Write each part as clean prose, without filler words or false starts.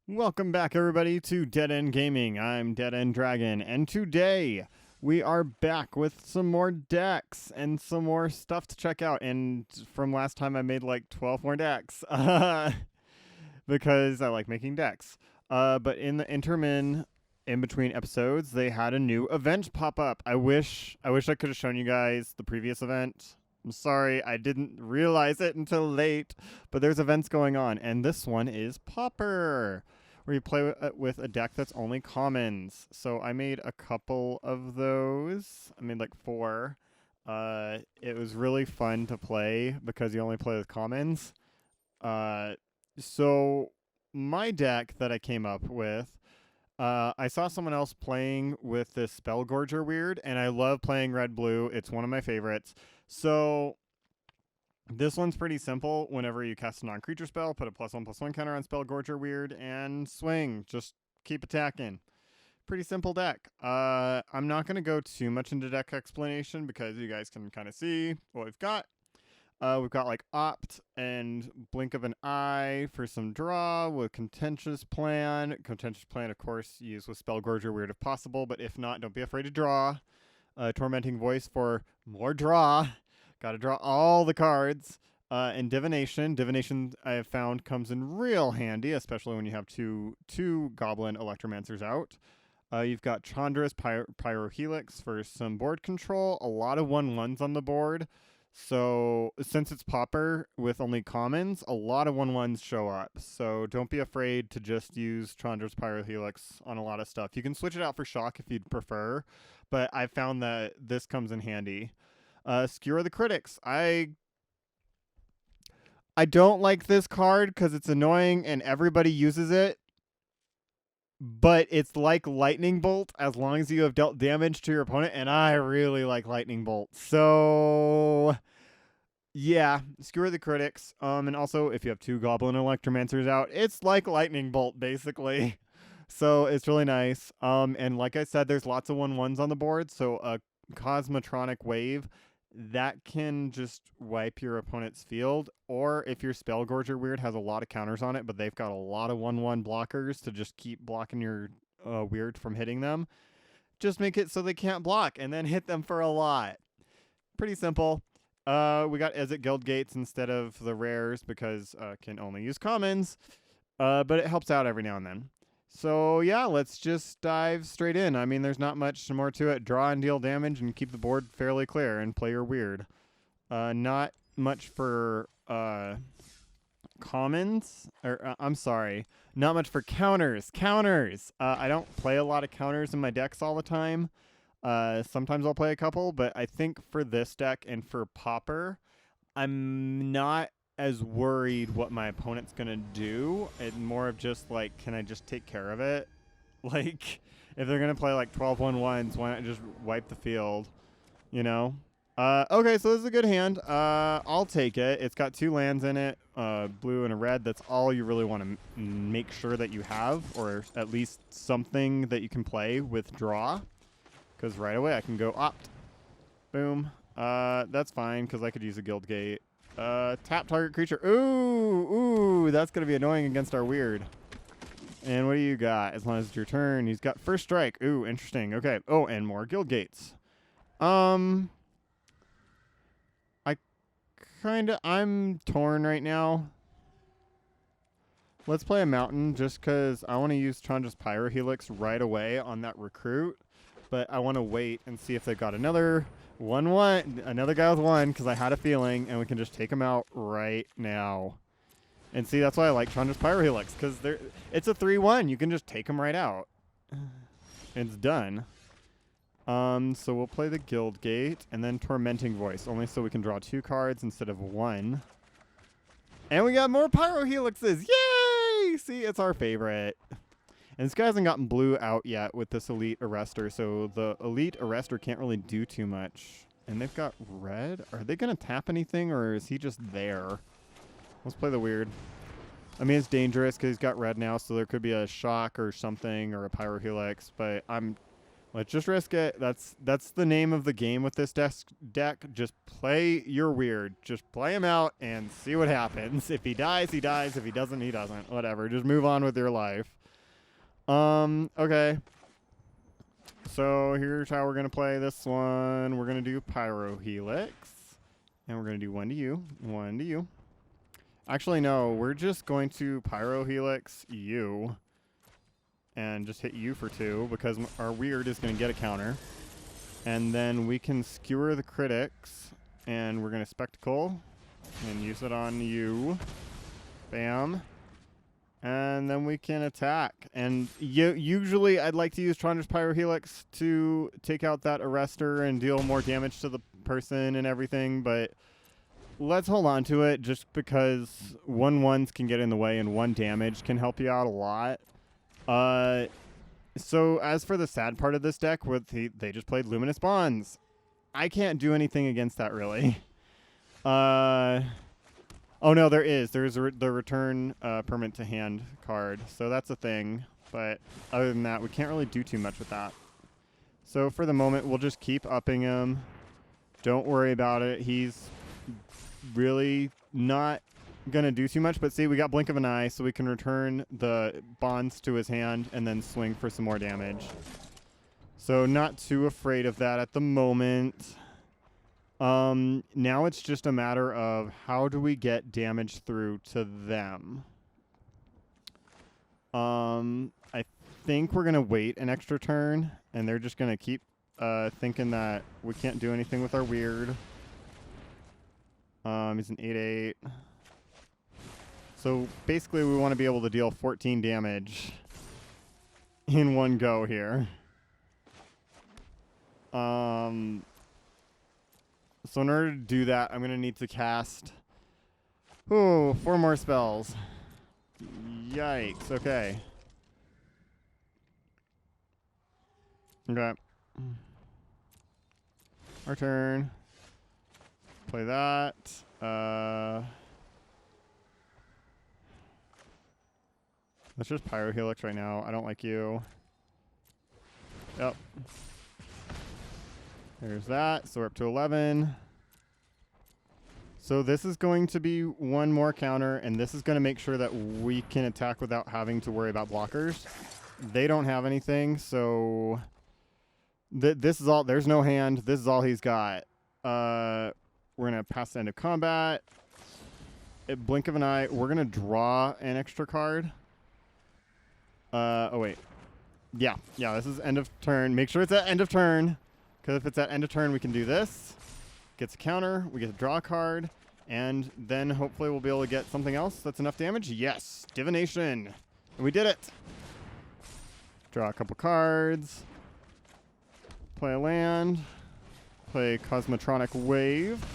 Welcome back, everybody, to Dead End Gaming. I'm Dead End Dragon, and today we are back with some more decks and some more stuff to check out. And from last time, I made like 12 more decks because I like making decks. But in the intermin, in between episodes, they had a new event pop up. I wish I could have shown you guys the previous event. I'm sorry, I didn't realize it until late, but there's events going on, and this one is Pauper, where you play with a deck that's only commons. So I made a couple of those. I made like 4. It was really fun to play because you only play with commons. So my deck that I came up with, I saw someone else playing with this Spell Gorger weird, and I love playing red-blue. It's one of my favorites. So this one's pretty simple. Whenever you cast a non-creature spell, put a +1/+1 counter on Spell Gorger weird, and swing. Just keep attacking. Pretty simple deck. I'm not going to go too much into deck explanation because you guys can kind of see what we've got. We've got like Opt and Blink of an Eye for some draw with Contentious Plan. Contentious Plan, of course, used with Spell Gorger weird if possible, but if not, don't be afraid to draw. Tormenting Voice for more draw. Gotta draw all the cards. And Divination. Divination, I have found, comes in real handy, especially when you have two Goblin Electromancers out. You've got Chandra's Pyrohelix for some board control. A lot of 1/1s on the board. So since it's Pauper with only commons, a lot of 1/1s show up. So don't be afraid to just use Chandra's Pyrohelix on a lot of stuff. You can switch it out for Shock if you'd prefer, but I found that this comes in handy. Skewer the Critics. I don't like this card because it's annoying and everybody uses it. But it's like Lightning Bolt as long as you have dealt damage to your opponent, and I really like Lightning Bolt. So yeah, Skewer the Critics. And also if you have 2 Goblin Electromancers out, it's like Lightning Bolt basically. So it's really nice. And like I said, there's lots of 1/1s on the board, so a Cosmotronic Wave that can just wipe your opponent's field, or if your Spell Gorger weird has a lot of counters on it, but they've got a lot of 1/1 blockers to just keep blocking your weird from hitting them, just make it so they can't block and then hit them for a lot. Pretty simple. We got Exit Guild Gates instead of the rares because can only use commons, but it helps out every now and then. So yeah, let's just dive straight in. I mean, there's not much more to it. Draw and deal damage and keep the board fairly clear and play your weird. Not much for commons, or I'm sorry, not much for counters. Counters. I don't play a lot of counters in my decks all the time. Sometimes I'll play a couple, but I think for this deck and for Pauper, I'm not as worried what my opponent's gonna do. It's more of just like, can I just take care of it? Like, if they're gonna play like 12 1/1s, why not just wipe the field? You know? Okay, so this is a good hand. I'll take it. It's got 2 lands in it, blue and a red. That's all you really want to make sure that you have, or at least something that you can play with draw. Because right away I can go Opt. Boom. That's fine, because I could use a Guild Gate. Tap target creature. Ooh, that's going to be annoying against our weird. And what do you got? As long as it's your turn, he's got first strike. Ooh, interesting. Okay. Oh, and more Guild Gates. I'm torn right now. Let's play a mountain just because I want to use Chandra's Pyrohelix right away on that recruit. But I want to wait and see if they've got another 1/1, another guy with 1, because I had a feeling, and we can just take him out right now. And see, that's why I like Chandra's Pyrohelix, because it's a 3/1. You can just take him right out. It's done. So we'll play the Guild Gate, and then Tormenting Voice, only so we can draw 2 cards instead of 1. And we got more Pyrohelixes! Yay! See, it's our favorite. And this guy hasn't gotten blue out yet with this Elite Arrestor, so the Elite Arrestor can't really do too much. And they've got red? Are they going to tap anything, or is he just there? Let's play the weird. I mean, it's dangerous because he's got red now, so there could be a Shock or something, or a Pyrohelix, but I'm Let's just risk it. That's the name of the game with this deck. Just play your weird. Just play him out and see what happens. If he dies, he dies. If he doesn't, he doesn't. Whatever. Just move on with your life. Okay. So here's how we're going to play this one. We're going to do Pyro Helix. And we're going to do 1 to you. 1 to you. Actually, no. We're just going to Pyro Helix you. And just hit you for 2 because our weird is going to get a counter. And then we can skewer the critics. And we're going to spectacle. And use it on you. Bam. And then we can attack. And usually I'd like to use Tronder's Pyro Helix to take out that arrestor and deal more damage to the person and everything. But let's hold on to it just because 1/1s can get in the way and 1 damage can help you out a lot. So as for the sad part of this deck, they just played Luminous Bonds. I can't do anything against that, really. Oh no, there is. There's the return permanent to hand card, so that's a thing. But other than that, we can't really do too much with that. So for the moment, we'll just keep upping him. Don't worry about it. He's really not gonna do too much, but see, we got Blink of an Eye, so we can return the bonds to his hand and then swing for some more damage. So not too afraid of that at the moment. Now it's just a matter of how do we get damage through to them. I think we're gonna wait an extra turn, and they're just gonna keep thinking that we can't do anything with our weird. He's an 8/8. So basically we want to be able to deal 14 damage in one go here. So in order to do that, I'm going to need to cast 4 more spells. Yikes. Okay. Okay. Our turn. Play that. Let's just Pyro Helix right now. I don't like you. Yep. There's that. So we're up to 11. So this is going to be 1 more counter, and this is going to make sure that we can attack without having to worry about blockers. They don't have anything, so this is all. There's no hand. This is all he's got. We're going to pass the end of combat. Blink of an Eye. We're going to draw an extra card. Oh, wait. Yeah, this is end of turn. Make sure it's at end of turn, because if it's at end of turn, we can do this. Gets a counter. We get to draw a card, and then hopefully we'll be able to get something else that's enough damage. Yes, Divination. And we did it. Draw a couple cards. Play a land. Play Cosmotronic Wave.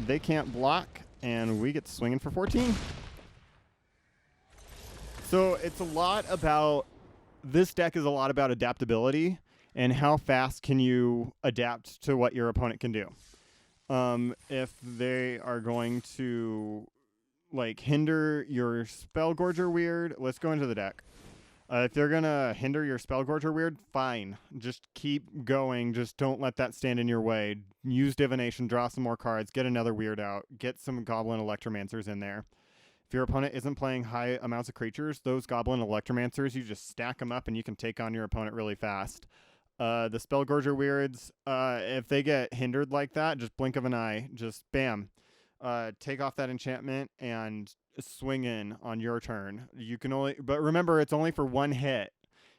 They can't block, and we get swinging for 14. So it's a lot about, this deck is a lot about adaptability and how fast can you adapt to what your opponent can do. If they are going to like hinder your Spellgorger weird, let's go into the deck. If they're going to hinder your Spellgorger weird, fine. Just keep going. Just don't let that stand in your way. Use Divination, draw some more cards, get another weird out, get some Goblin Electromancers in there. If your opponent isn't playing high amounts of creatures, those Goblin Electromancers, you just stack them up and you can take on your opponent really fast. The Spellgorger weirds, if they get hindered like that, just blink of an eye. Just bam. Take off that enchantment and swing in on your turn. You can only, but remember, it's only for 1 hit.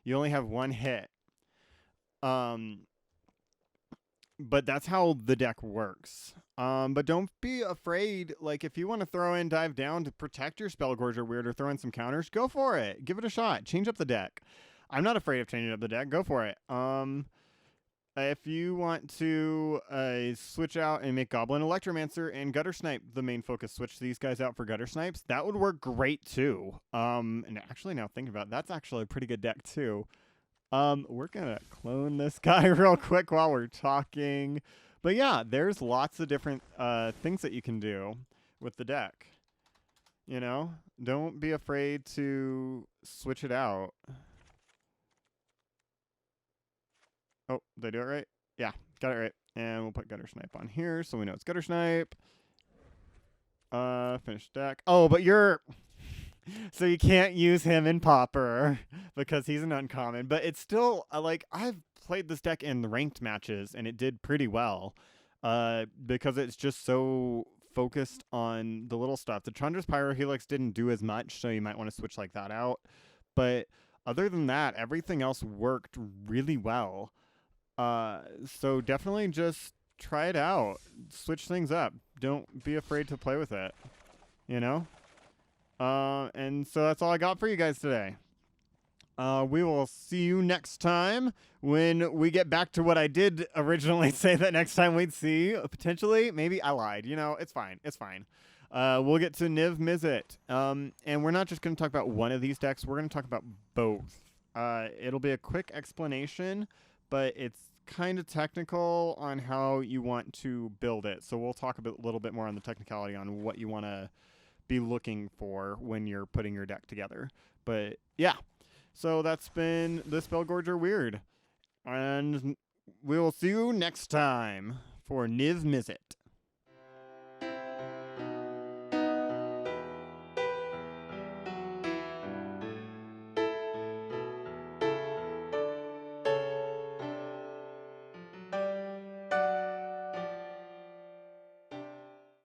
You only have 1 hit. But that's how the deck works. But don't be afraid. Like, if you want to throw in Dive Down to protect your Spellgorger weird or throw in some counters, go for it. Give it a shot. Change up the deck. I'm not afraid of changing up the deck. Go for it. If you want to switch out and make Goblin Electromancer and Gutter Snipe the main focus, switch these guys out for Gutter Snipes, that would work great too. And actually, now thinking about it, that's actually a pretty good deck too. We're gonna clone this guy real quick while we're talking. But yeah, there's lots of different things that you can do with the deck. You know, don't be afraid to switch it out. Oh, did I do it right? Yeah, got it right. And we'll put Gutter Snipe on here so we know it's Gutter Snipe. Finish deck. Oh, but you're... So you can't use him in Pauper because he's an uncommon. But it's still, like, I've played this deck in ranked matches, and it did pretty well. Because it's just so focused on the little stuff. The Chandra's Pyrohelix didn't do as much, so you might want to switch like that out. But other than that, everything else worked really well. So definitely just try it out. Switch things up. Don't be afraid to play with it. You know? And so that's all I got for you guys today. We will see you next time when we get back to what I did originally say that next time we'd see. Potentially, maybe I lied. You know, it's fine. It's fine. We'll get to Niv Mizzet. And we're not just going to talk about one of these decks. We're going to talk about both. It'll be a quick explanation, but it's kind of technical on how you want to build it. So we'll talk a little bit more on the technicality on what you want to be looking for when you're putting your deck together. But yeah. So that's been the Spellgorger Weird. And we will see you next time for Niv Mizzet.